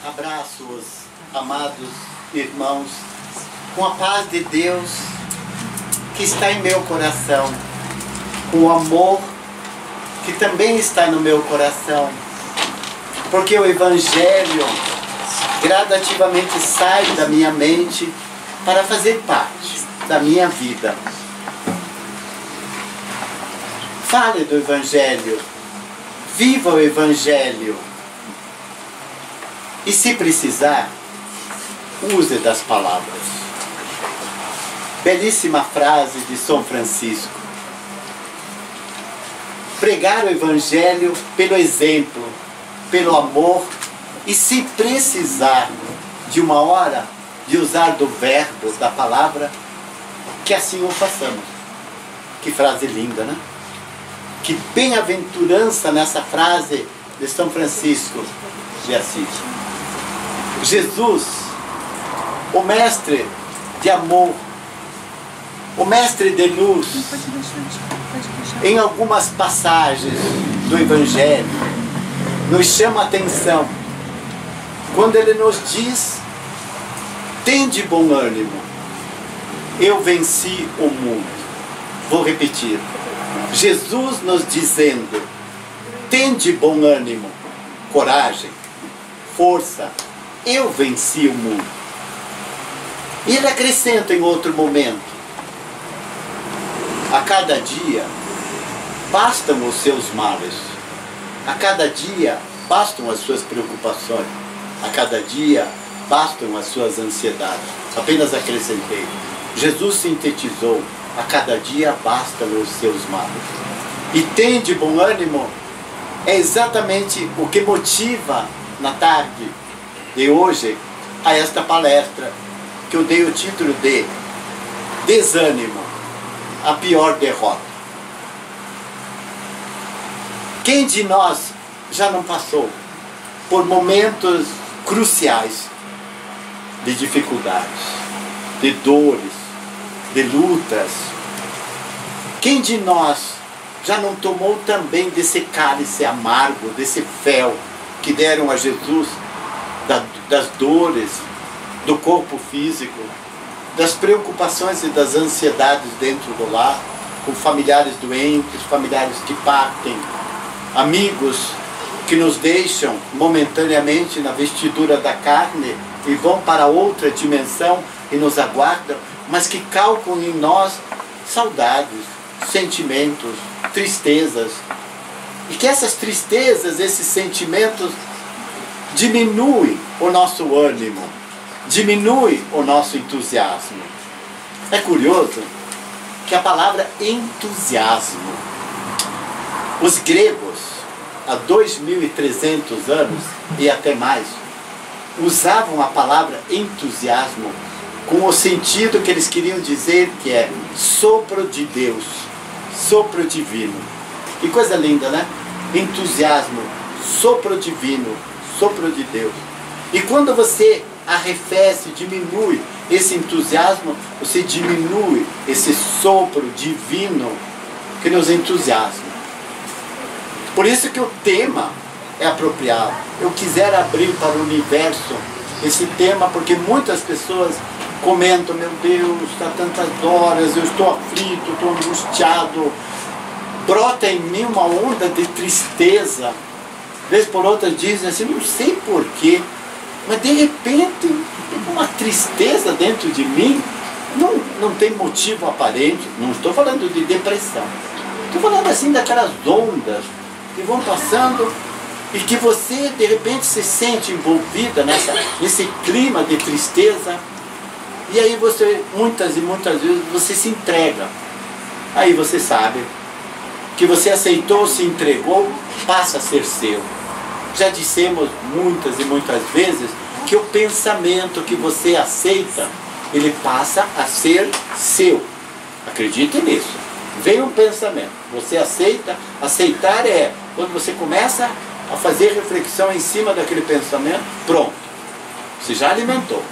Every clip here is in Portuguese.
Abraço-os, amados irmãos, com a paz de Deus que está em meu coração, com o amor que também está no meu coração, porque o Evangelho gradativamente sai da minha mente para fazer parte da minha vida. Fale do Evangelho, viva o Evangelho. E se precisar, use das palavras. Belíssima frase de São Francisco. Pregar o Evangelho pelo exemplo, pelo amor, e se precisar de uma hora de usar do verbo, da palavra, que assim o façamos. Que frase linda, né? Que bem-aventurança nessa frase de São Francisco de Assis. Jesus, o mestre de amor, o mestre de luz, em algumas passagens do Evangelho, nos chama a atenção quando ele nos diz: tende bom ânimo, eu venci o mundo. Vou repetir, Jesus nos dizendo: tende bom ânimo, coragem, força, eu venci o mundo. E ele acrescenta em outro momento: a cada dia bastam os seus males, a cada dia bastam as suas preocupações, a cada dia bastam as suas ansiedades. Apenas acrescentei, Jesus sintetizou: a cada dia bastam os seus males. E tende bom ânimo é exatamente o que motiva na tarde de hoje a esta palestra, que eu dei o título de Desânimo, a pior derrota. Quem de nós já não passou por momentos cruciais de dificuldades, de dores, de lutas? Quem de nós já não tomou também desse cálice amargo, desse fel que deram a Jesus, das dores do corpo físico, das preocupações e das ansiedades dentro do lar, com familiares doentes, familiares que partem, amigos que nos deixam momentaneamente na vestidura da carne e vão para outra dimensão e nos aguardam, mas que calcam em nós saudades, sentimentos, tristezas, e que essas tristezas, esses sentimentos diminuem o nosso ânimo, diminui o nosso entusiasmo. É curioso que a palavra entusiasmo, os gregos, há 2.300 anos e até mais, usavam a palavra entusiasmo com o sentido que eles queriam dizer, que é sopro de Deus, sopro divino. Que coisa linda, né? Entusiasmo, sopro divino, sopro de Deus. E quando você arrefece, diminui esse entusiasmo, você diminui esse sopro divino que nos entusiasma. Por isso que o tema é apropriado. Eu quisera abrir para o universo esse tema, porque muitas pessoas comentam: meu Deus, está tantas horas, eu estou aflito, estou angustiado. Brota em mim uma onda de tristeza. Vez por outra dizem assim: não sei porquê, mas de repente tem uma tristeza dentro de mim, não tem motivo aparente. Não estou falando de depressão, estou falando assim daquelas ondas que vão passando e que você de repente se sente envolvida nesse clima de tristeza, e aí você, muitas e muitas vezes, você se entrega. Aí você sabe que você aceitou, se entregou, passa a ser seu. Já dissemos muitas e muitas vezes que o pensamento que você aceita, ele passa a ser seu. Acredite nisso. Vem um pensamento, você aceita. Aceitar é quando você começa a fazer reflexão em cima daquele pensamento, pronto, você já alimentou.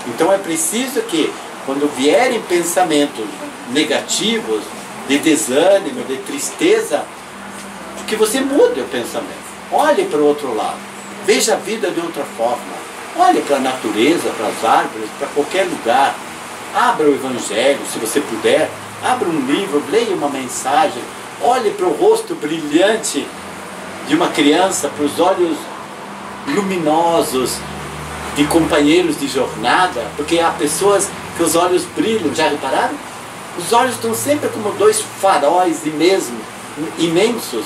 Então é preciso que, quando vierem pensamentos negativos, de desânimo, de tristeza, que você mude o pensamento. Olhe para o outro lado. Veja a vida de outra forma. Olhe para a natureza, para as árvores, para qualquer lugar. Abra o Evangelho, se você puder. Abra um livro, leia uma mensagem. Olhe para o rosto brilhante de uma criança, para os olhos luminosos de companheiros de jornada, porque há pessoas que os olhos brilham, já repararam? Os olhos estão sempre como dois faróis imensos,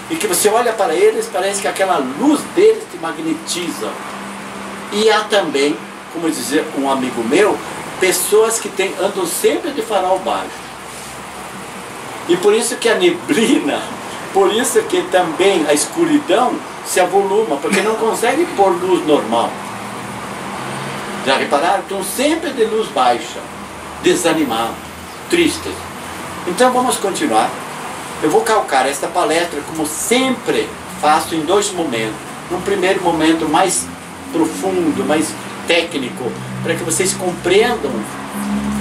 e que você olha para eles, parece que aquela luz deles te magnetiza. E há também, como dizia um amigo meu, pessoas que andam sempre de farol baixo. E por isso que a neblina, por isso que também a escuridão se avoluma, porque não consegue pôr luz normal. Já repararam? Estão sempre de luz baixa, desanimados, tristes. Então vamos continuar. Eu vou calcar esta palestra, como sempre faço, em dois momentos. Num primeiro momento mais profundo, mais técnico, para que vocês compreendam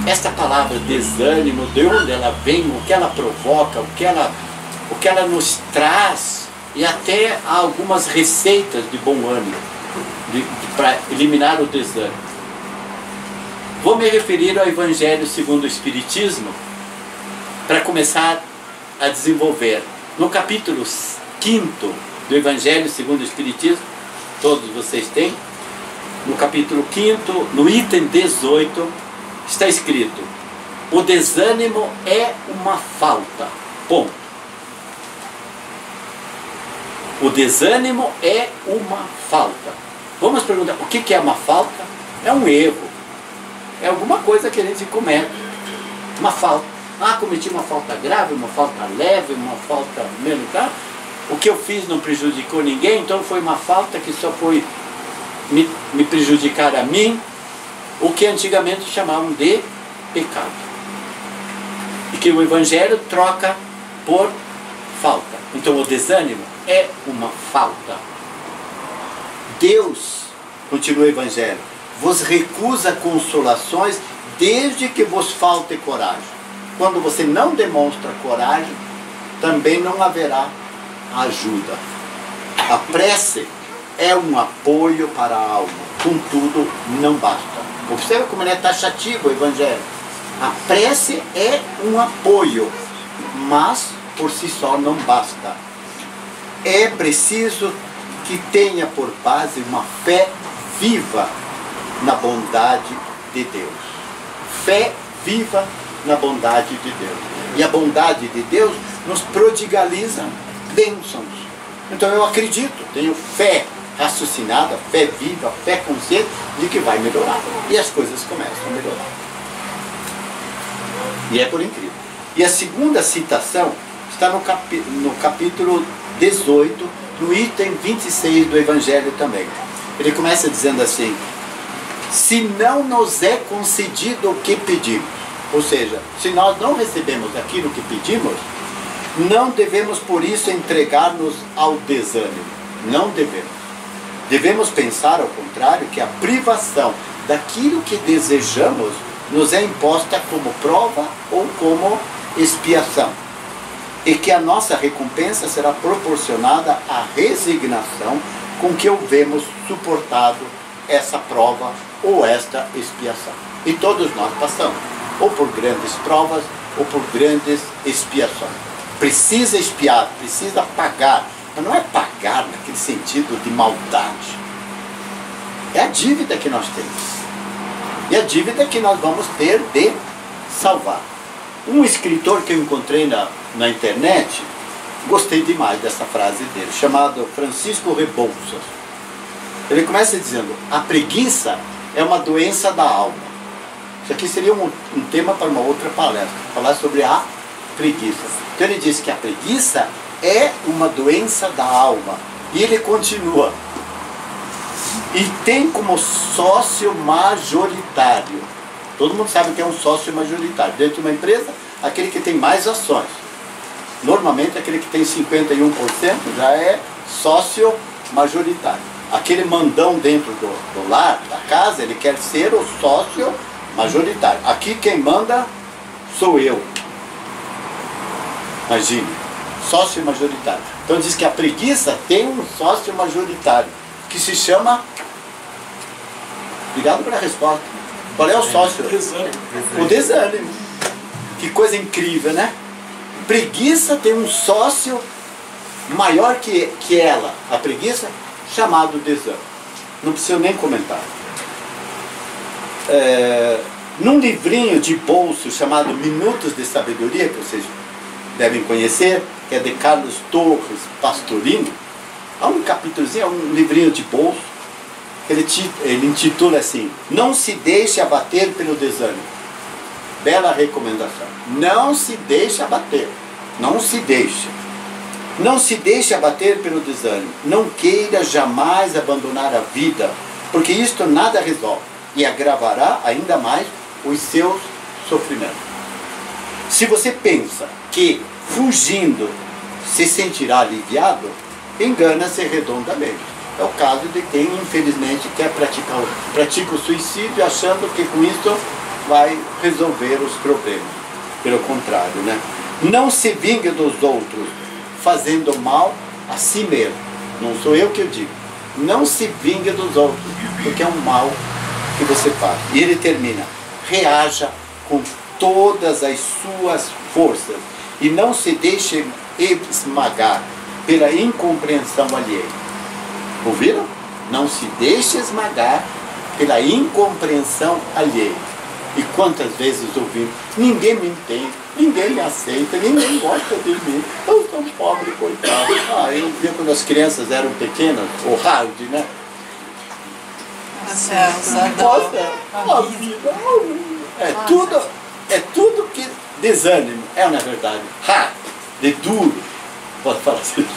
esta palavra desânimo, de onde ela vem, o que ela provoca, o que ela nos traz, e até há algumas receitas de bom ânimo para eliminar o desânimo. Vou me referir ao Evangelho segundo o Espiritismo para começar a desenvolver. No capítulo 5º do Evangelho segundo o Espiritismo, todos vocês têm, no capítulo 5º, no item 18, está escrito: o desânimo é uma falta. Ponto. O desânimo é uma falta. Vamos perguntar, o que é uma falta? É um erro. É alguma coisa que a gente comete. Uma falta. Ah, cometi uma falta grave, uma falta leve, uma falta menos grave. O que eu fiz não prejudicou ninguém, então foi uma falta que só foi me prejudicar a mim, o que antigamente chamavam de pecado. E que o Evangelho troca por falta. Então o desânimo é uma falta. Deus, continua o Evangelho, vos recusa consolações desde que vos falte coragem. Quando você não demonstra coragem, também não haverá ajuda. A prece é um apoio para a alma, contudo não basta. Observe como ele é taxativo o Evangelho. A prece é um apoio, mas por si só não basta. É preciso que tenha por base uma fé viva na bondade de Deus. Fé viva na bondade de Deus. E a bondade de Deus nos prodigaliza bênçãos. Então eu acredito, tenho fé raciocinada, fé viva, fé consciente de que vai melhorar. E as coisas começam a melhorar. E é por incrível. E a segunda citação está no capítulo 18, no item 26 do Evangelho também. Ele começa dizendo assim: se não nos é concedido o que pedimos, ou seja, se nós não recebemos aquilo que pedimos, não devemos por isso entregar-nos ao desânimo. Não devemos. Devemos pensar, ao contrário, que a privação daquilo que desejamos nos é imposta como prova ou como expiação. E que a nossa recompensa será proporcionada à resignação com que houvemos suportado essa prova ou esta expiação. E todos nós passamos, ou por grandes provas, ou por grandes expiações. Precisa expiar, precisa pagar, mas não é pagar naquele sentido de maldade. É a dívida que nós temos. E a dívida que nós vamos ter de salvar. Um escritor que eu encontrei na internet, gostei demais dessa frase dele, chamado Francisco Rebouças. Ele começa dizendo: a preguiça é uma doença da alma. Isso aqui seria um tema para uma outra palestra, falar sobre a preguiça. Então ele diz que a preguiça é uma doença da alma. E ele continua: e tem como sócio majoritário. Todo mundo sabe que é um sócio majoritário. Dentro de uma empresa, aquele que tem mais ações. Normalmente aquele que tem 51% já é sócio majoritário. Aquele mandão dentro do lar, da casa, ele quer ser o sócio majoritário. Aqui quem manda sou eu. Imagine, sócio majoritário. Então diz que a preguiça tem um sócio majoritário, que se chama Obrigado pela resposta. Qual é o sócio? O desânimo. Que coisa incrível, né? Preguiça tem um sócio maior que ela, a preguiça, chamado desânimo. Não preciso nem comentar. Num livrinho de bolso chamado Minutos de Sabedoria, que vocês devem conhecer, que é de Carlos Torres Pastorino, há um capítulozinho, um livrinho de bolso, ele intitula assim: Não se deixe abater pelo desânimo. Bela recomendação. Não se deixe abater. Não se deixe. Não se deixe abater pelo desânimo. Não queira jamais abandonar a vida, porque isto nada resolve e agravará ainda mais os seus sofrimentos. Se você pensa que fugindo se sentirá aliviado, engana-se redondamente. É o caso de quem infelizmente pratica o suicídio achando que com isso vai resolver os problemas. Pelo contrário, né? Não se vingue dos outros fazendo mal a si mesmo. Não sou eu que eu digo. Não se vingue dos outros, porque é um mal que você faz. E ele termina: reaja com todas as suas forças e não se deixe esmagar pela incompreensão alheia. Ouviram? Não se deixe esmagar pela incompreensão alheia. E quantas vezes ouvimos: ninguém me entende, ninguém me aceita, ninguém gosta de mim, eu sou pobre, coitado. Eu via quando as crianças eram pequenas, o hard, né? A vida. É tudo que desânimo. É, na verdade, hard, de duro. Pode falar assim.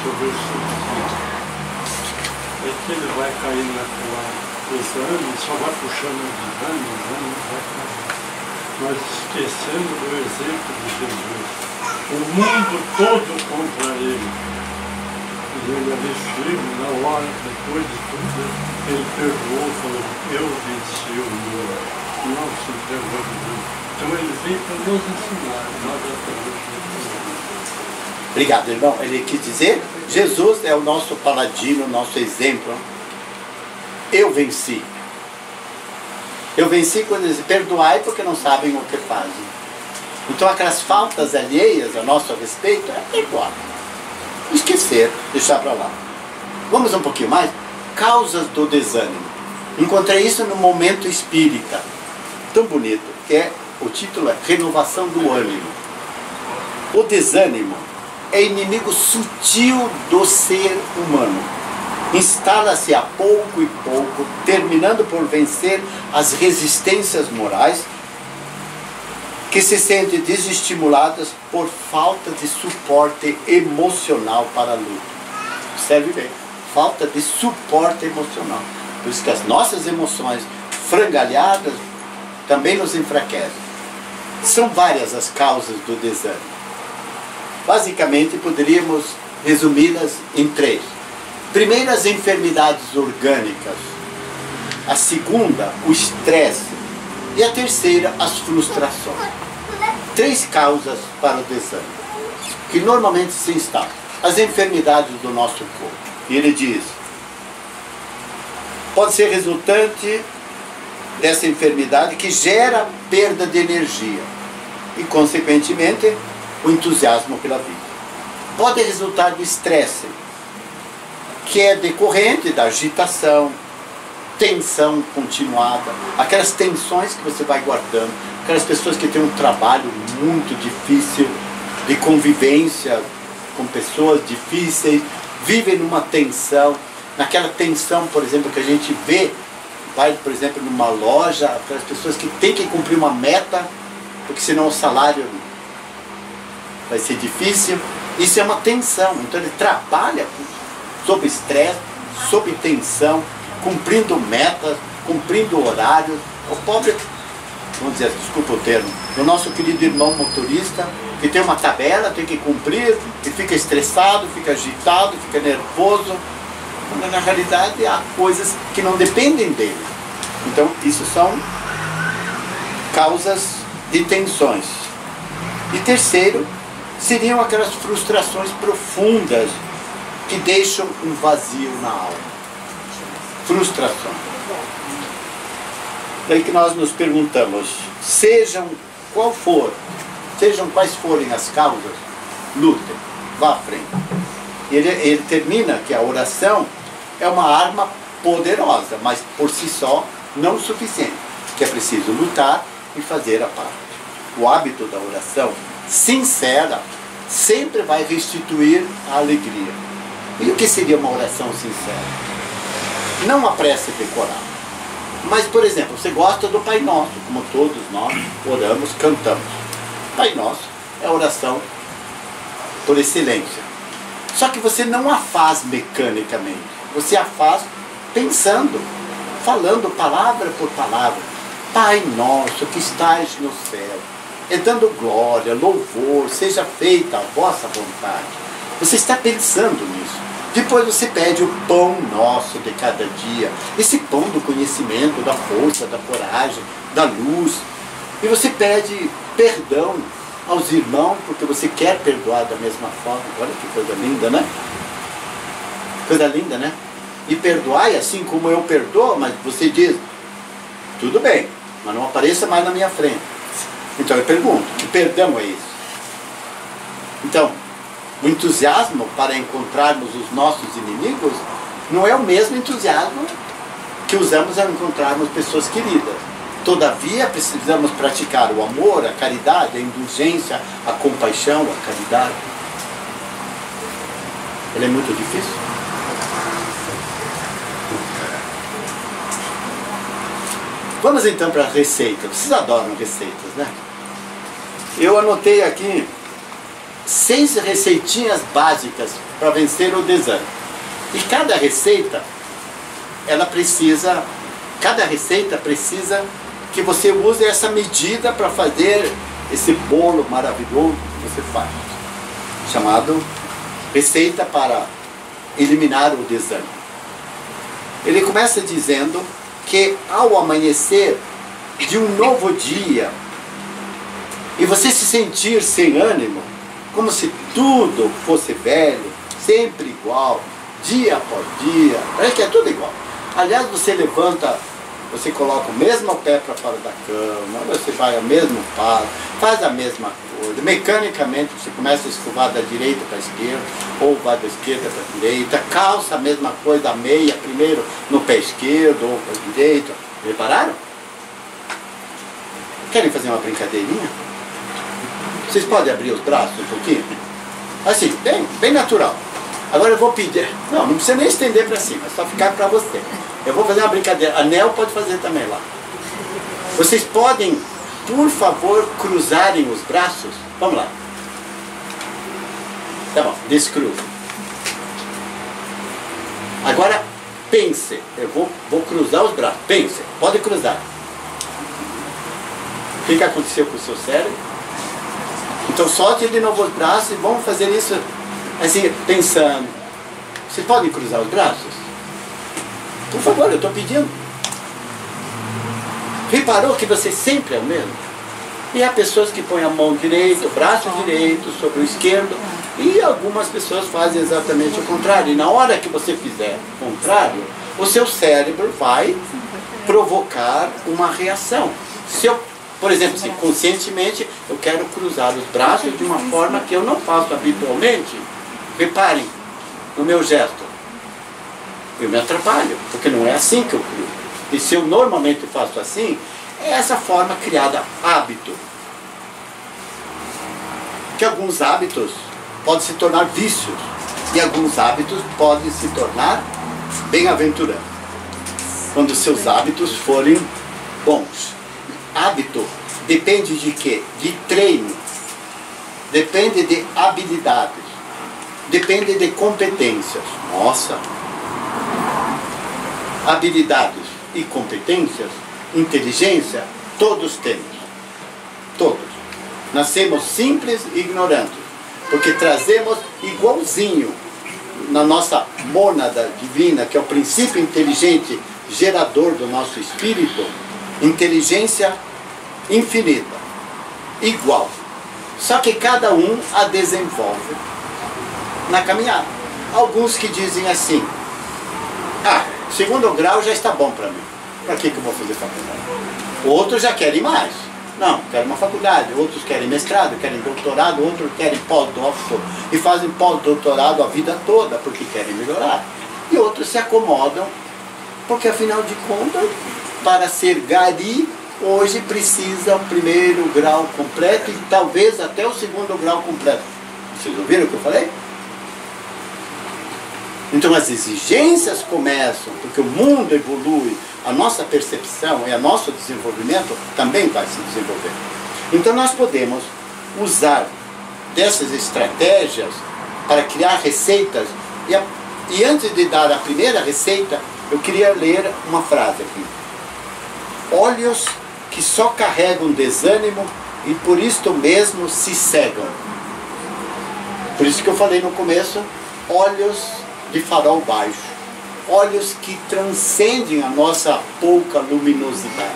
Sobre o suicídio. É que ele vai cair naquela desânimo, só vai puxando o desânimo, vai cair. Mas esquecendo do exemplo de Jesus. O mundo todo contra ele. E ele ali firme, na hora, depois de tudo, ele perdoou, falou: eu venci o mundo. Não se entregou de Deus. Então ele veio para nos ensinar, nós até hoje. Obrigado, irmão. Ele quis dizer: Jesus é o nosso paladino, o nosso exemplo. Eu venci. Eu venci quando eles perdoai porque não sabem o que fazem. Então aquelas faltas alheias a nosso respeito é perdoar. Esquecer, deixar para lá. Vamos um pouquinho mais? Causas do desânimo. Encontrei isso no Momento Espírita. Tão bonito. O título é Renovação do Ânimo. O desânimo é inimigo sutil do ser humano. Instala-se a pouco e pouco, terminando por vencer as resistências morais que se sentem desestimuladas por falta de suporte emocional para a luta. Observe bem, falta de suporte emocional. Por isso que as nossas emoções frangalhadas também nos enfraquecem. São várias as causas do desânimo. Basicamente, poderíamos resumi-las em 3. Primeiro, as enfermidades orgânicas. A segunda, o estresse. E a terceira, as frustrações. 3 causas para o desânimo, que normalmente se instalam. As enfermidades do nosso corpo. E ele diz: pode ser resultante dessa enfermidade que gera perda de energia e, consequentemente, o entusiasmo pela vida. Pode resultar do estresse, que é decorrente da agitação, tensão continuada, aquelas tensões que você vai guardando, aquelas pessoas que têm um trabalho muito difícil de convivência com pessoas difíceis, vivem numa tensão, naquela tensão, por exemplo, que a gente vê, vai, por exemplo, numa loja, aquelas pessoas que têm que cumprir uma meta, porque senão o salário vai ser difícil. Isso é uma tensão. Então ele trabalha sob estresse, sob tensão, cumprindo metas, cumprindo horários. O pobre, vamos dizer, desculpa o termo, o nosso querido irmão motorista, que tem uma tabela, tem que cumprir, e fica estressado, fica agitado, fica nervoso, quando na realidade há coisas que não dependem dele. Então isso são causas de tensões. E terceiro, seriam aquelas frustrações profundas que deixam um vazio na alma. Frustração. Daí que nós nos perguntamos, sejam quais forem as causas, lutem, vá à frente. Ele termina que a oração é uma arma poderosa, mas por si só não suficiente, que é preciso lutar e fazer a parte. O hábito da oração sincera sempre vai restituir a alegria. E o que seria uma oração sincera? Não a prece decorada. Mas, por exemplo, você gosta do Pai Nosso, como todos nós oramos, cantamos. Pai Nosso é a oração por excelência. Só que você não a faz mecanicamente. Você a faz pensando, falando palavra por palavra. Pai Nosso que estais no céu, é dando glória, louvor, seja feita a vossa vontade. Você está pensando nisso. Depois você pede o pão nosso de cada dia. Esse pão do conhecimento, da força, da coragem, da luz. E você pede perdão aos irmãos, porque você quer perdoar da mesma forma. Olha que coisa linda, né? Coisa linda, né? E perdoai assim como eu perdoo, mas você diz, tudo bem, mas não apareça mais na minha frente. Então eu pergunto, que perdão é isso? Então, o entusiasmo para encontrarmos os nossos inimigos não é o mesmo entusiasmo que usamos ao encontrarmos pessoas queridas. Todavia, precisamos praticar o amor, a caridade, a indulgência, a compaixão, a caridade. Ele é muito difícil. Vamos então para a receita. Vocês adoram receitas, né? Eu anotei aqui 6 receitinhas básicas para vencer o desânimo. E cada receita precisa que você use essa medida para fazer esse bolo maravilhoso que você faz, chamado receita para eliminar o desânimo. Ele começa dizendo que ao amanhecer de um novo dia e você se sentir sem ânimo, como se tudo fosse velho, sempre igual, dia após dia, parece que é tudo igual. Aliás, você levanta, você coloca o mesmo pé para fora da cama, você vai ao mesmo passo, faz a mesma coisa, mecanicamente você começa a escovar da direita para a esquerda, ou vai da esquerda para a direita, calça a mesma coisa, a meia, primeiro no pé esquerdo ou para a direita. Repararam? Querem fazer uma brincadeirinha? Vocês podem abrir os braços um pouquinho? Assim, bem natural. Agora eu vou pedir, não precisa nem estender para cima, é só ficar para você. Eu vou fazer uma brincadeira, a Nel pode fazer também lá. Vocês podem, por favor, cruzarem os braços? Vamos lá. Tá bom, descruza. Agora, pense, eu vou cruzar os braços, pense, pode cruzar. O que aconteceu com o seu cérebro? Então solte de novo os braços e vamos fazer isso assim, pensando. Vocês podem cruzar os braços? Por favor, eu estou pedindo. Reparou que você sempre é o mesmo? E há pessoas que põem a mão direita, o braço direito sobre o esquerdo, e algumas pessoas fazem exatamente o contrário. E na hora que você fizer o contrário, o seu cérebro vai provocar uma reação. Se eu, por exemplo, assim, conscientemente, eu quero cruzar os braços de uma forma que eu não faço habitualmente, reparem no meu gesto. Eu me atrapalho, porque não é assim que eu cruzo. E se eu normalmente faço assim, é essa forma criada, hábito. Que alguns hábitos podem se tornar vícios, e alguns hábitos podem se tornar bem-aventuranças, quando seus hábitos forem bons. Hábito depende de quê? De treino, depende de habilidades, depende de competências. Nossa! Habilidades e competências, inteligência, todos temos. Todos. Nascemos simples e ignorantes, porque trazemos igualzinho na nossa mônada divina, que é o princípio inteligente gerador do nosso espírito, inteligência infinita, igual. Só que cada um a desenvolve na caminhada. alguns que dizem assim: ah, segundo grau já está bom para mim, para que eu vou fazer faculdade? Outros já querem mais. Não, querem uma faculdade, outros querem mestrado, querem doutorado, outros querem pós-doutorado e fazem pós-doutorado a vida toda porque querem melhorar. E outros se acomodam porque, afinal de contas, para ser gari, hoje precisa o primeiro grau completo e talvez até o segundo grau completo. Vocês ouviram o que eu falei? Então as exigências começam, porque o mundo evolui, a nossa percepção e o nosso desenvolvimento também vai se desenvolver. Então nós podemos usar dessas estratégias para criar receitas. E antes de dar a primeira receita, eu queria ler uma frase aqui. Olhos que só carregam desânimo e por isto mesmo se cegam. Por isso que eu falei no começo, olhos de farol baixo, olhos que transcendem a nossa pouca luminosidade.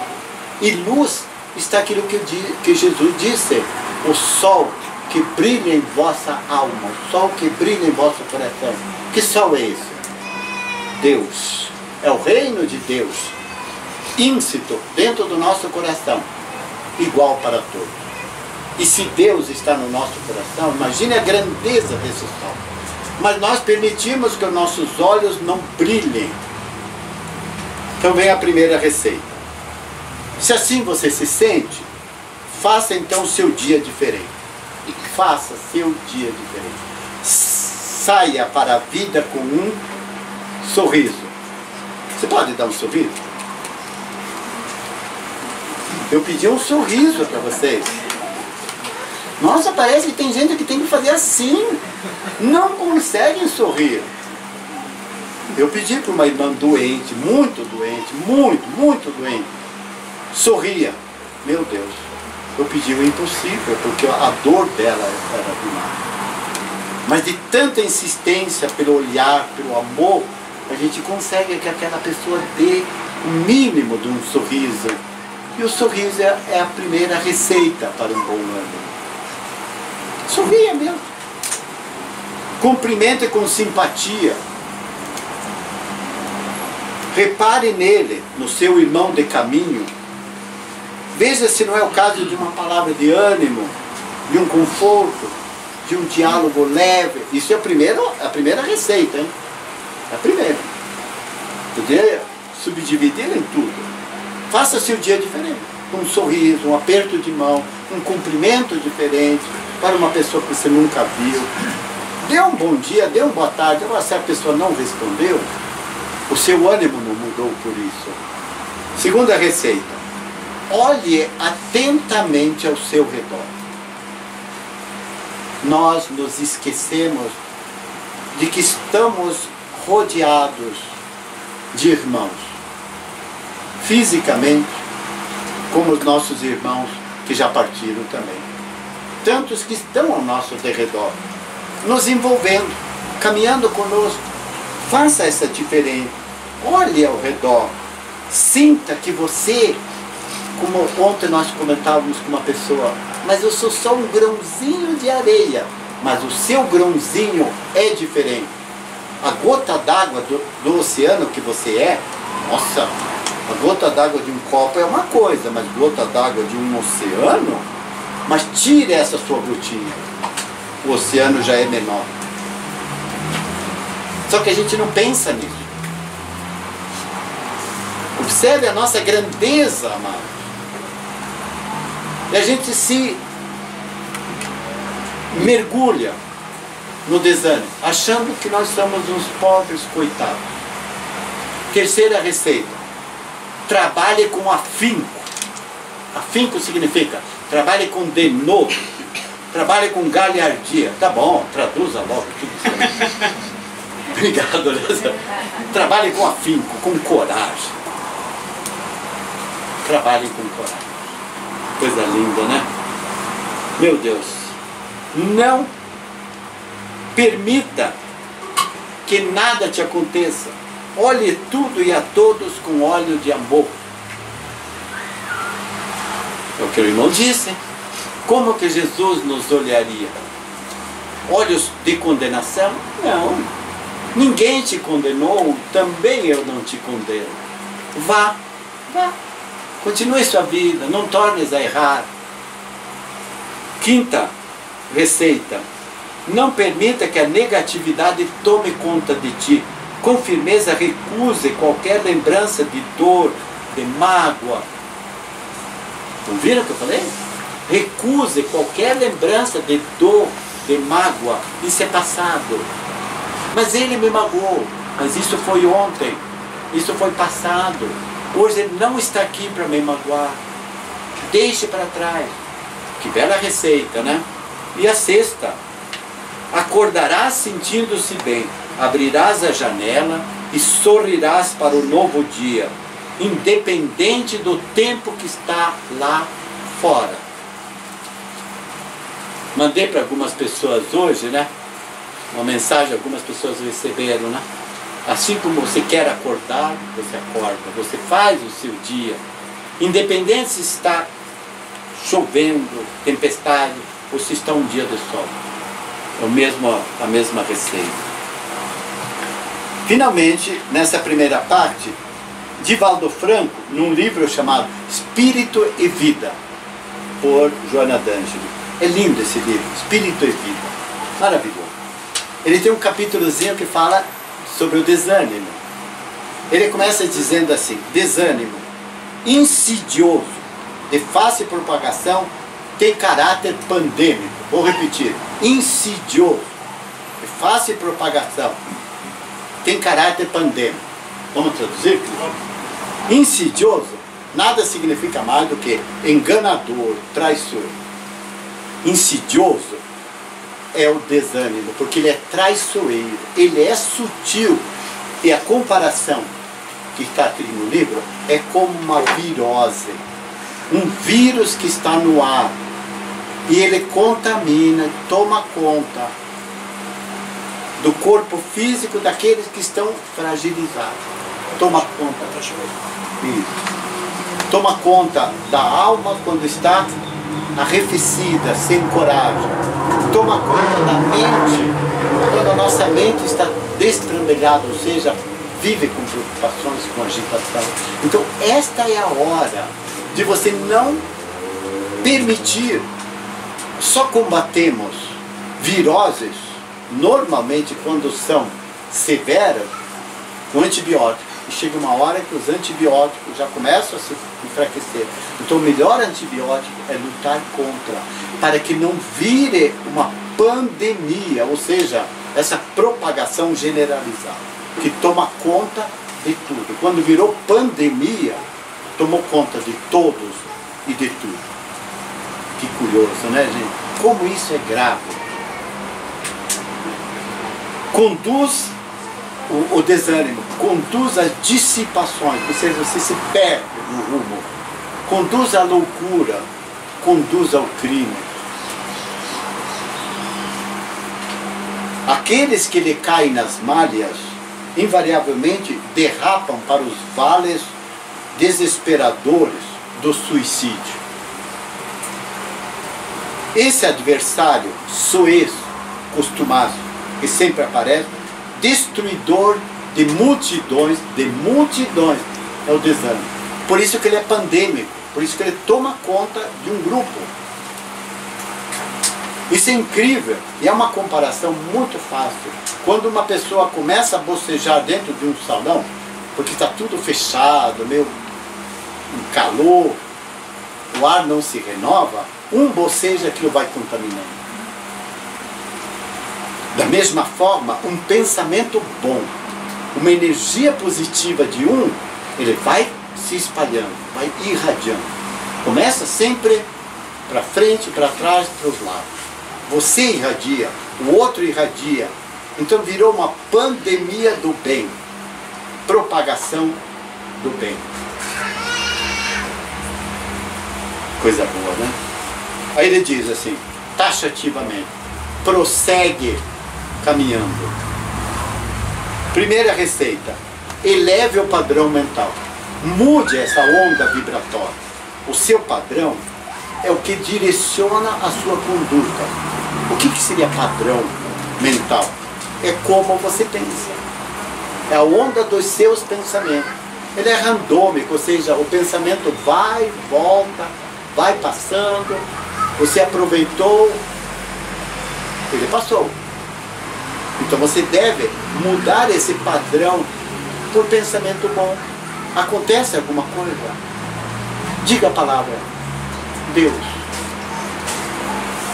E luz está aquilo que Jesus disse: o sol que brilha em vossa alma, o sol que brilha em vosso coração. Que sol é esse? Deus. É o reino de Deus, íncito dentro do nosso coração, igual para todos. E se Deus está no nosso coração, imagine a grandeza desse sol. Mas nós permitimos que os nossos olhos não brilhem. Então vem a primeira receita. Se assim você se sente, faça então o seu dia diferente. Faça seu dia diferente. Saia para a vida com um sorriso. Você pode dar um sorriso? Eu pedi um sorriso para vocês. Nossa, parece que tem gente que tem que fazer assim. Não conseguem sorrir. Eu pedi para uma irmã doente, muito doente. Sorria. Meu Deus. Eu pedi o impossível, porque a dor dela era demais. Mas de tanta insistência pelo olhar, pelo amor, a gente consegue que aquela pessoa dê o mínimo de um sorriso. E o sorriso é a primeira receita para um bom ano. Sorria mesmo. Cumprimente com simpatia. Repare nele, no seu irmão de caminho. Veja se não é o caso de uma palavra de ânimo, de um conforto, de um diálogo leve. Isso é a primeira receita, hein? É a primeira. Poder subdividir em tudo. Faça seu dia diferente. Um sorriso, um aperto de mão, um cumprimento diferente para uma pessoa que você nunca viu. Dê um bom dia, dê uma boa tarde. Agora, se a pessoa não respondeu, o seu ânimo não mudou por isso. Segunda receita. Olhe atentamente ao seu redor. Nós nos esquecemos de que estamos rodeados de irmãos. Fisicamente, como os nossos irmãos que já partiram também. Tantos que estão ao nosso derredor, nos envolvendo, caminhando conosco. Faça essa diferença. Olhe ao redor. Sinta que você, como ontem nós comentávamos com uma pessoa, mas eu sou só um grãozinho de areia. Mas o seu grãozinho é diferente. A gota d'água do oceano que você é, nossa, a gota d'água de um copo é uma coisa, mas gota d'água de um oceano, mas tire essa sua gotinha. O oceano já é menor. Só que a gente não pensa nisso. Observe a nossa grandeza, amados. E a gente se mergulha no desânimo, achando que nós somos uns pobres coitados. Terceira receita. Trabalhe com afinco. Afinco significa trabalhe com denodo. Trabalhe com galhardia. Tá bom, traduza logo tudo isso. Obrigado, Lisa. Trabalhe com afinco, com coragem. Trabalhe com coragem. Coisa linda, né? Meu Deus. Não permita que nada te aconteça. Olhe tudo e a todos com olho de amor. É o que o irmão disse. Como que Jesus nos olharia? Olhos de condenação? Não. Ninguém te condenou, também eu não te condeno. Vá, vá. Continue sua vida, não tornes a errar. Quinta receita. Não permita que a negatividade tome conta de ti. Com firmeza recuse qualquer lembrança de dor, de mágoa. Ouviram o que eu falei? Recuse qualquer lembrança de dor, de mágoa. Isso é passado. Mas ele me magoou. Mas isso foi ontem. Isso foi passado. Hoje ele não está aqui para me magoar. Deixe para trás. Que bela receita, né? E a sexta. Acordarás sentindo-se bem. Abrirás a janela e sorrirás para o novo dia, independente do tempo que está lá fora. Mandei para algumas pessoas hoje, né? Uma mensagem, algumas pessoas receberam, né? Assim como você quer acordar, você acorda, você faz o seu dia, independente se está chovendo, tempestade, ou se está um dia de sol. É a mesma receita. Finalmente, nessa primeira parte, Divaldo Franco, num livro chamado Espírito e Vida, por Joana D'Angelo. É lindo esse livro, Espírito e Vida. Maravilhoso. Ele tem um capítulozinho que fala sobre o desânimo. Ele começa dizendo assim: desânimo insidioso, de fácil propagação, tem caráter pandêmico. Vou repetir: insidioso, de fácil propagação, tem caráter pandêmico. Vamos traduzir? Insidioso nada significa mais do que enganador, traiçoeiro. Insidioso é o desânimo, porque ele é traiçoeiro, ele é sutil. E a comparação que está aqui no livro é como uma virose, um vírus que está no ar, e ele contamina, toma conta do corpo físico daqueles que estão fragilizados. Toma conta. Isso. Toma conta da alma quando está arrefecida, sem coragem. Toma conta da mente quando a nossa mente está destrambelhada, ou seja, vive com preocupações, com agitação. Então esta é a hora de você não permitir. Só combatemos viroses normalmente quando são severas com antibióticos. E chega uma hora que os antibióticos já começam a se enfraquecer. Então o melhor antibiótico é lutar contra, para que não vire uma pandemia, ou seja, essa propagação generalizada, que toma conta de tudo. Quando virou pandemia, tomou conta de todos e de tudo. Que curioso, né, gente? Como isso é grave. Conduz o desânimo, conduz às dissipações, ou seja, você se perde no rumo, conduz à loucura, conduz ao crime. Aqueles que lhe caem nas malhas, invariavelmente derrapam para os vales desesperadores do suicídio. Esse adversário soez, costumaço, que sempre aparece, destruidor de multidões, é o desânimo. Por isso que ele é pandêmico, por isso que ele toma conta de um grupo. Isso é incrível, e é uma comparação muito fácil. Quando uma pessoa começa a bocejar dentro de um salão, porque está tudo fechado, meio um calor, o ar não se renova, um bocejo aquilo vai contaminando. Da mesma forma, um pensamento bom, uma energia positiva de um, ele vai se espalhando, vai irradiando. Começa sempre para frente, para trás, para os lados. Você irradia, o outro irradia. Então virou uma pandemia do bem, propagação do bem. Coisa boa, né? Aí ele diz assim, taxativamente, prossegue caminhando. Primeira receita: eleve o padrão mental, mude essa onda vibratória. O seu padrão é o que direciona a sua conduta. O que seria padrão mental? é como você pensa. É a onda dos seus pensamentos. Ele é randômico, ou seja, o pensamento vai, volta, vai passando. Você aproveitou, ele passou. Então você deve mudar esse padrão por pensamento bom. Acontece alguma coisa? Diga a palavra. Deus.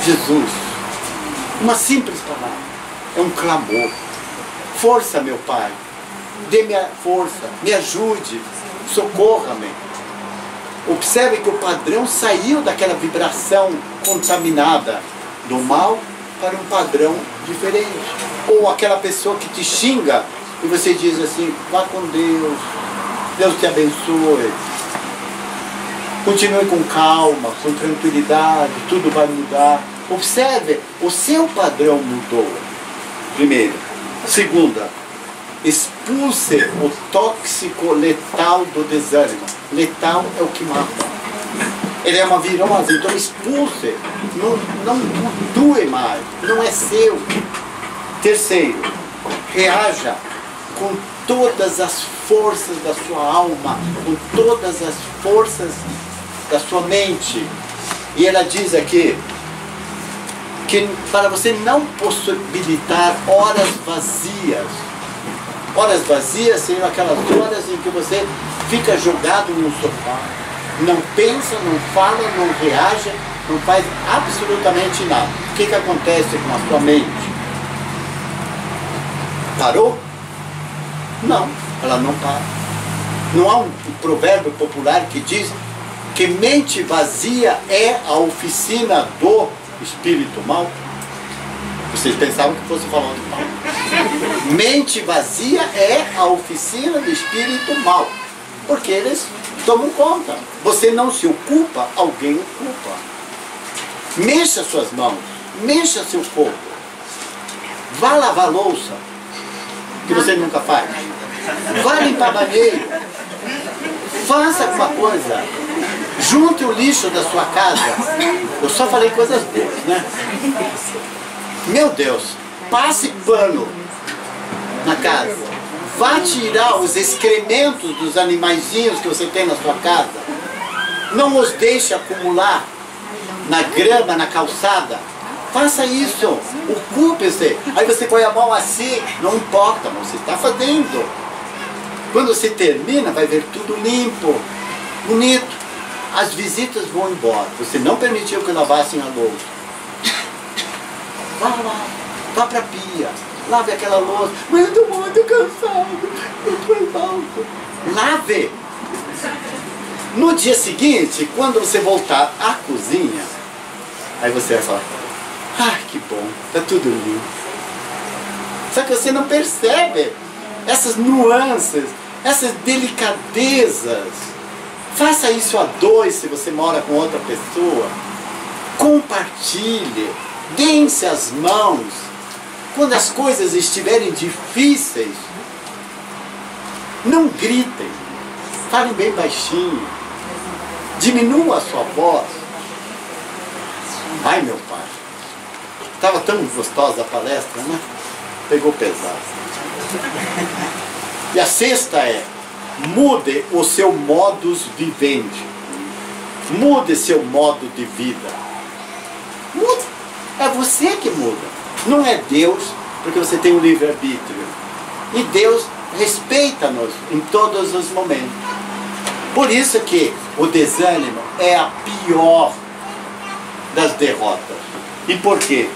Jesus. Uma simples palavra. É um clamor. Força, meu Pai. Dê-me a força. Me ajude. Socorra-me. Observe que o padrão saiu daquela vibração contaminada do mal para um padrão diferente. Ou aquela pessoa que te xinga e você diz assim, vá com Deus, Deus te abençoe, continue com calma, com tranquilidade, tudo vai mudar. Observe, o seu padrão mudou. Primeiro. Segunda, expulse o tóxico letal do desânimo. Letal é o que mata. Ele é uma virose, então expulse. Não doe mais, não é seu. Terceiro, reaja com todas as forças da sua alma, com todas as forças da sua mente. E ela diz aqui que para você não possibilitar horas vazias. Horas vazias seriam aquelas horas em que você fica jogado no sofá, não pensa, não fala, não reage, não faz absolutamente nada. O que acontece com a sua mente? Parou? Não, ela não para. Não há um provérbio popular que diz que mente vazia é a oficina do espírito mal? Vocês pensavam que fosse falando mal. Mente vazia é a oficina do espírito mal. Porque eles tomam conta. Você não se ocupa, alguém ocupa. Mexa suas mãos, mexa seu corpo. Vá lavar louça, que você nunca faz. Vá limpar banheiro. Faça alguma coisa. Junte o lixo da sua casa. Eu só falei coisas boas, né? Meu Deus, passe pano na casa. Vá tirar os excrementos dos animaizinhos que você tem na sua casa. Não os deixe acumular na grama, na calçada. Faça isso. Ocupe-se. Aí você põe a mão assim. Não importa, mas você está fazendo. Quando você termina, vai ver tudo limpo, bonito. As visitas vão embora. Você não permitiu que lavassem a louça. Vá lá, vá para a pia, lave aquela louça. Mas eu estou muito cansado, eu estou alto. Lave. No dia seguinte, quando você voltar à cozinha, aí você vai falar, ah, que bom, está tudo limpo. Só que você não percebe essas nuances, essas delicadezas. Faça isso a dois se você mora com outra pessoa. Compartilhe. Deem-se as mãos. Quando as coisas estiverem difíceis, não gritem. Falem bem baixinho. Diminua a sua voz. Ai, meu pai. Estava tão gostosa a palestra, né? Pegou pesado. E a sexta é: mude o seu modus vivendi. Mude seu modo de vida. Mude. É você que muda. Não é Deus, porque você tem um livre-arbítrio. E Deus respeita-nos em todos os momentos. Por isso que o desânimo é a pior das derrotas. E por quê?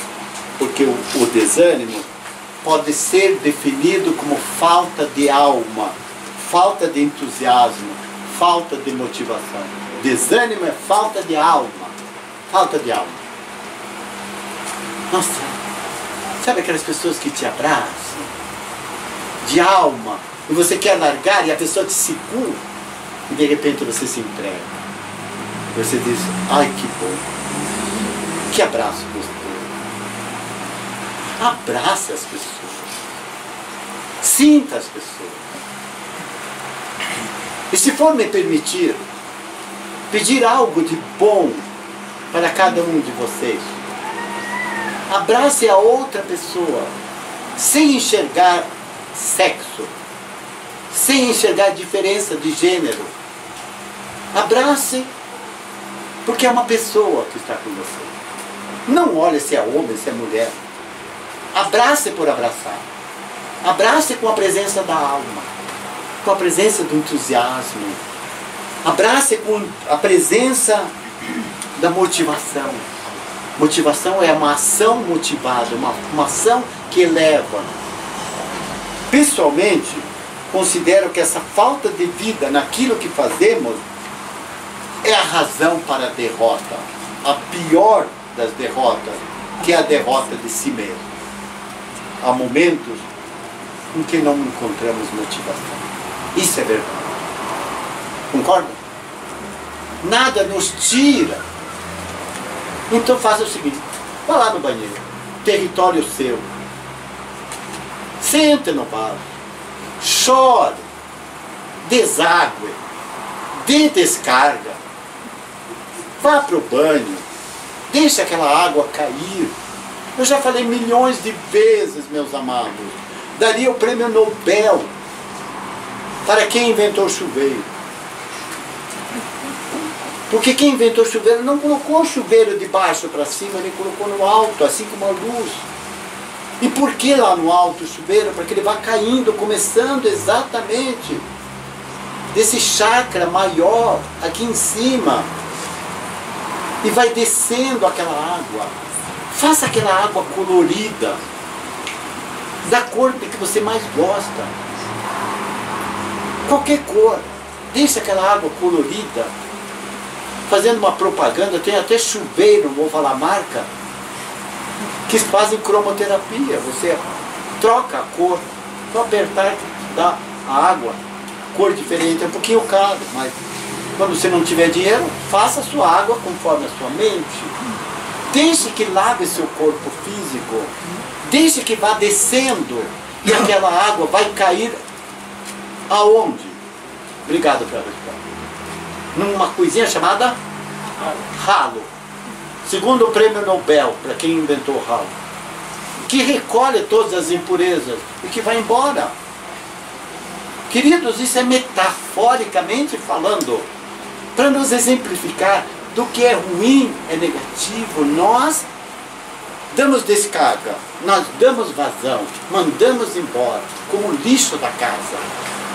Porque o desânimo pode ser definido como falta de alma, falta de entusiasmo, falta de motivação. Desânimo é falta de alma. Falta de alma. Nossa, sabe aquelas pessoas que te abraçam? De alma. E você quer largar e a pessoa te segura. E de repente você se entrega. Você diz, ai que bom. Que abraço gostoso. Abrace as pessoas. Sinta as pessoas. E se for me permitir, pedir algo de bom para cada um de vocês. Abrace a outra pessoa. sem enxergar sexo, sem enxergar diferença de gênero. Abrace, porque é uma pessoa que está com você. Não olhe se é homem, se é mulher. Abrace por abraçar. Abrace com a presença da alma, com a presença do entusiasmo. Abrace com a presença da motivação. Motivação é uma ação motivada, uma ação que eleva. Pessoalmente, considero que essa falta de vida naquilo que fazemos é a razão para a derrota. A pior das derrotas, que é a derrota de si mesmo. Há momentos em que não encontramos motivação. Isso é verdade. Concorda? Nada nos tira. Então faça o seguinte, vá lá no banheiro, território seu. Sente no vaso, chore, deságue, dê descarga, vá para o banho, deixe aquela água cair. Eu já falei milhões de vezes, meus amados, daria o prêmio Nobel para quem inventou o chuveiro. Porque quem inventou o chuveiro não colocou o chuveiro de baixo para cima, ele colocou no alto, assim como a luz. E por que lá no alto o chuveiro? Para que ele vá caindo, começando exatamente desse chakra maior, aqui em cima. E vai descendo aquela água. Faça aquela água colorida, da cor que você mais gosta. Qualquer cor. Deixa aquela água colorida. Fazendo uma propaganda, tem até chuveiro, não vou falar marca, que fazem cromoterapia. Você troca a cor, só apertar dá a água, cor diferente, é um pouquinho caro, mas quando você não tiver dinheiro, faça a sua água conforme a sua mente. Deixe que lave seu corpo físico, deixe que vá descendo, e aquela água vai cair aonde? Obrigado pela resposta. Numa coisinha chamada ralo. Segundo o prêmio Nobel, para quem inventou o ralo, que recolhe todas as impurezas e que vai embora. Queridos, isso é metaforicamente falando, para nos exemplificar do que é ruim, é negativo. Nós damos descarga, nós damos vazão, mandamos embora, como lixo da casa.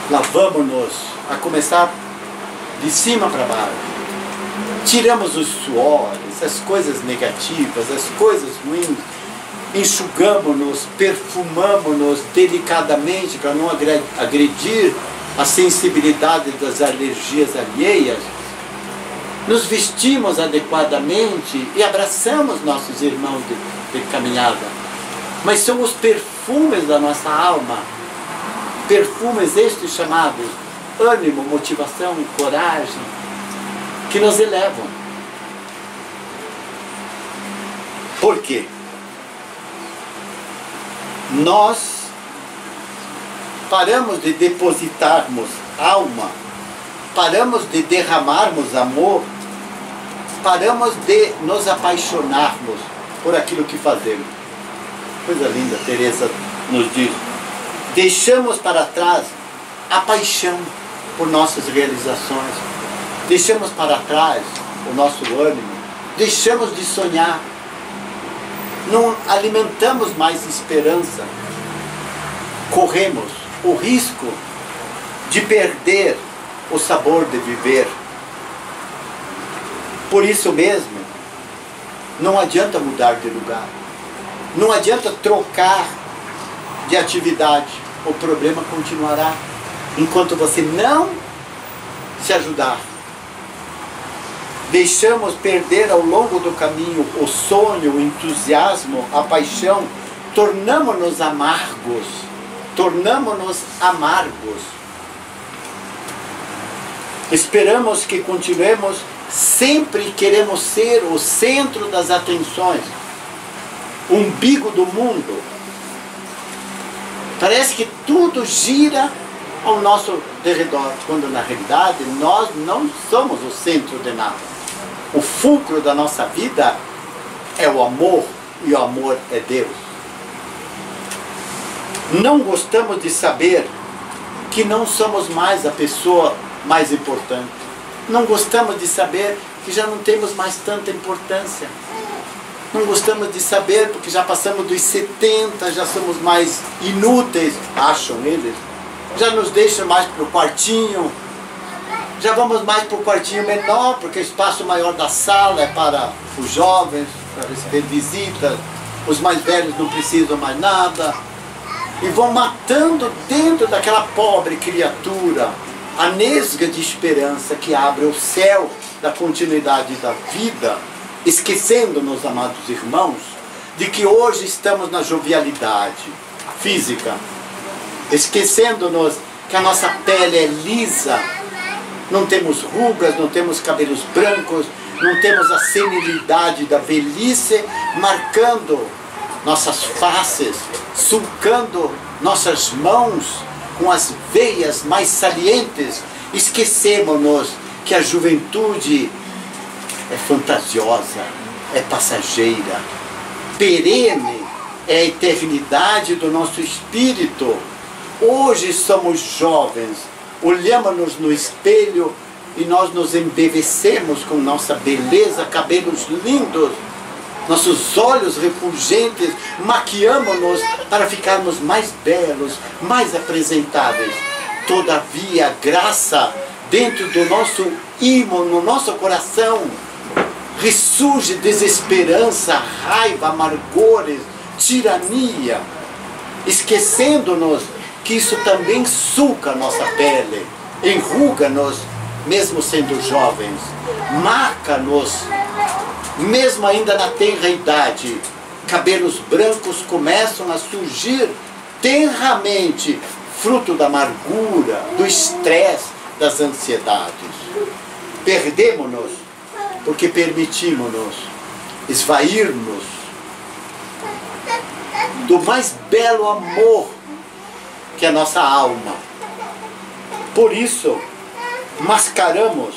Lavamos-nos, a começar de cima para baixo. Tiramos os suores, as coisas negativas, as coisas ruins. Enxugamos-nos, perfumamos-nos delicadamente para não agredir a sensibilidade das alergias alheias. Nos vestimos adequadamente e abraçamos nossos irmãos de caminhada. Mas são os perfumes da nossa alma, perfumes estes chamados ânimo, motivação e coragem, que nos elevam. Por quê? Nós paramos de depositarmos alma, paramos de derramarmos amor, paramos de nos apaixonarmos por aquilo que fazemos. Coisa linda, Teresa nos diz. Deixamos para trás a paixão por nossas realizações. Deixamos para trás o nosso ânimo. Deixamos de sonhar. Não alimentamos mais esperança. Corremos o risco de perder o sabor de viver. Por isso mesmo, não adianta mudar de lugar. Não adianta trocar de atividade. O problema continuará enquanto você não se ajudar. Deixamos perder ao longo do caminho o sonho, o entusiasmo, a paixão. Tornamos-nos amargos. Tornamos-nos amargos. Esperamos que continuemos, sempre queremos ser o centro das atenções, o umbigo do mundo. Parece que tudo gira ao nosso derredor, quando na realidade nós não somos o centro de nada. O fulcro da nossa vida é o amor, e o amor é Deus. Não gostamos de saber que não somos mais a pessoa mais importante. Não gostamos de saber que já não temos mais tanta importância. Não gostamos de saber porque já passamos dos 70, já somos mais inúteis, acham eles. Já nos deixam mais para o quartinho. Já vamos mais para o quartinho menor, porque o espaço maior da sala é para os jovens, para receber visitas. Os mais velhos não precisam mais nada. E vão matando dentro daquela pobre criatura a nesga de esperança que abre o céu da continuidade da vida, esquecendo-nos, amados irmãos, de que hoje estamos na jovialidade física, esquecendo-nos que a nossa pele é lisa, não temos rugas, não temos cabelos brancos, não temos a senilidade da velhice marcando nossas faces, sulcando nossas mãos com as veias mais salientes. Esquecemos-nos que a juventude é fantasiosa, é passageira, perene, é a eternidade do nosso espírito. Hoje somos jovens, olhamos-nos no espelho e nós nos embevecemos com nossa beleza, cabelos lindos, nossos olhos refulgentes, maquiamos-nos para ficarmos mais belos, mais apresentáveis. Todavia, a graça dentro do nosso ímã, no nosso coração, ressurge desesperança, raiva, amargores, tirania, esquecendo-nos que isso também sulca a nossa pele, enruga-nos, mesmo sendo jovens, marca-nos, mesmo ainda na tenra idade. Cabelos brancos começam a surgir tenramente, fruto da amargura, do estresse, das ansiedades. Perdemos-nos porque permitimos-nos esvair-nos do mais belo amor que é a nossa alma. Por isso, mascaramos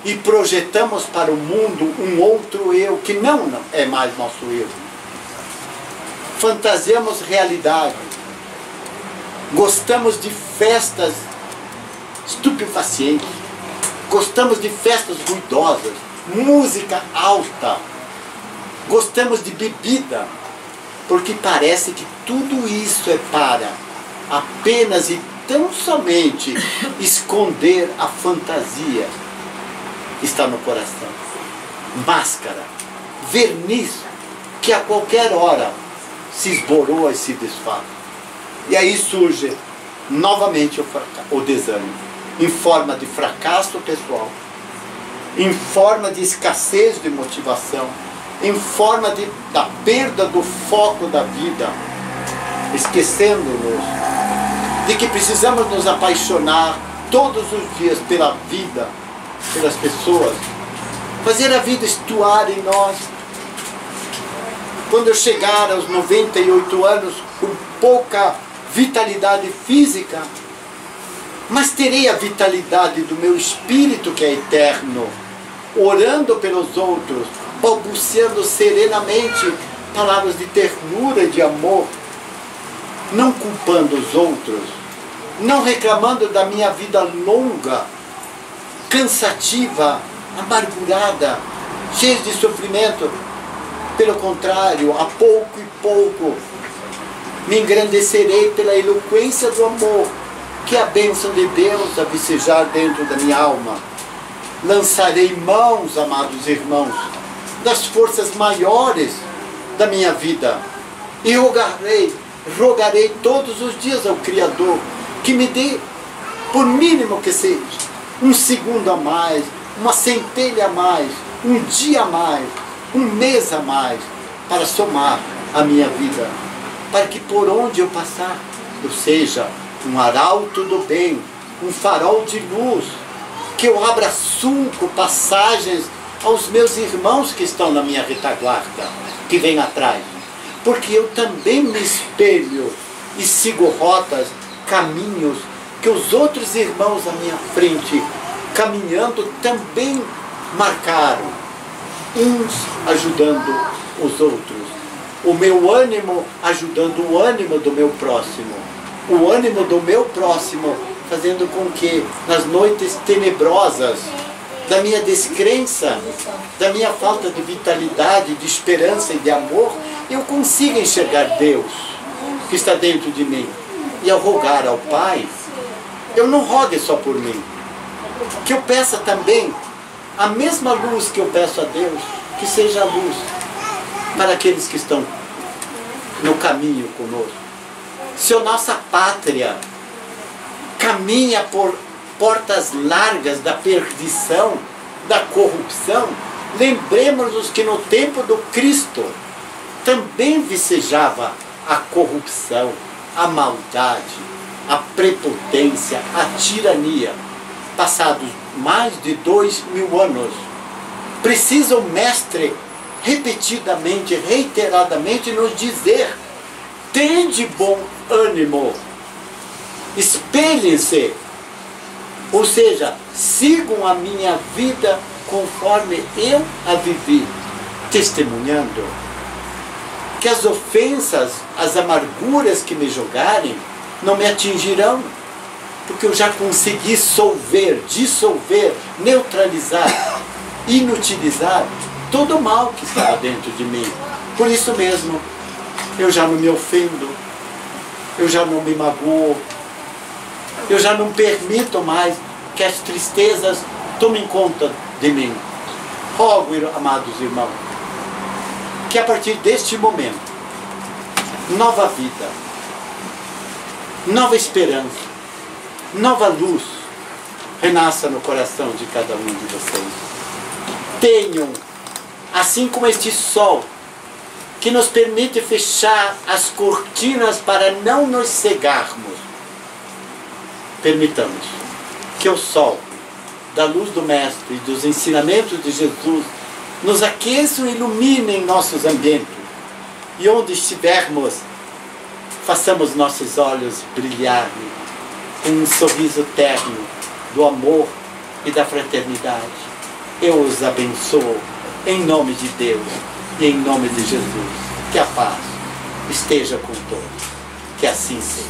e projetamos para o mundo um outro eu, que não é mais nosso eu. Fantasiamos realidade. Gostamos de festas estupefacientes. Gostamos de festas ruidosas, música alta. Gostamos de bebida, porque parece que tudo isso é para apenas e tão somente esconder a fantasia que está no coração. Máscara, verniz, que a qualquer hora se esboroa e se desfaz. E aí surge novamente o desânimo, em forma de fracasso pessoal, em forma de escassez de motivação, em forma da perda do foco da vida, esquecendo-nos de que precisamos nos apaixonar todos os dias pela vida, pelas pessoas, fazer a vida estuar em nós. Quando eu chegar aos 98 anos com pouca vitalidade física, mas terei a vitalidade do meu espírito que é eterno, orando pelos outros, balbuciando serenamente palavras de ternura e de amor, não culpando os outros, não reclamando da minha vida longa, cansativa, amargurada, cheia de sofrimento. Pelo contrário, a pouco e pouco me engrandecerei pela eloquência do amor, que é a bênção de Deus a vicejar dentro da minha alma. Lançarei mãos, amados irmãos, das forças maiores da minha vida e rogarei todos os dias ao Criador que me dê, por mínimo que seja, um segundo a mais, uma centelha a mais, um dia a mais, um mês a mais, para somar a minha vida, para que por onde eu passar, eu seja um arauto do bem, um farol de luz, que eu abra sulco, passagens aos meus irmãos que estão na minha retaguarda, que vêm atrás, porque eu também me espelho e sigo rotas, caminhos que os outros irmãos à minha frente, caminhando, também marcaram, uns ajudando os outros. O meu ânimo ajudando o ânimo do meu próximo. O ânimo do meu próximo fazendo com que nas noites tenebrosas da minha descrença, da minha falta de vitalidade, de esperança e de amor, eu consiga enxergar Deus que está dentro de mim. E ao rogar ao Pai, eu não rogue só por mim. Que eu peça também a mesma luz que eu peço a Deus, que seja a luz para aqueles que estão no caminho conosco. Se a nossa pátria caminha por portas largas da perdição, da corrupção, lembremos-nos que no tempo do Cristo também vicejava a corrupção, a maldade, a prepotência, a tirania. Passados mais de 2000 anos, precisa o Mestre repetidamente, reiteradamente nos dizer: tende bom ânimo, espelhem-se, ou seja, sigam a minha vida conforme eu a vivi, testemunhando que as ofensas, as amarguras que me jogarem não me atingirão, porque eu já consegui dissolver, neutralizar, inutilizar todo o mal que estava dentro de mim. Por isso mesmo, eu já não me ofendo, eu já não me magoo, eu já não permito mais que as tristezas tomem conta de mim. Rogo, amados irmãos, que a partir deste momento, nova vida, nova esperança, nova luz renasça no coração de cada um de vocês. Tenham, assim como este sol, que nos permite fechar as cortinas para não nos cegarmos, permitamos que o sol da luz do Mestre e dos ensinamentos de Jesus nos aqueçam e iluminem nossos ambientes, e onde estivermos, façamos nossos olhos brilharem com um sorriso terno do amor e da fraternidade. Eu os abençoo em nome de Deus e em nome de Jesus. Que a paz esteja com todos. Que assim seja.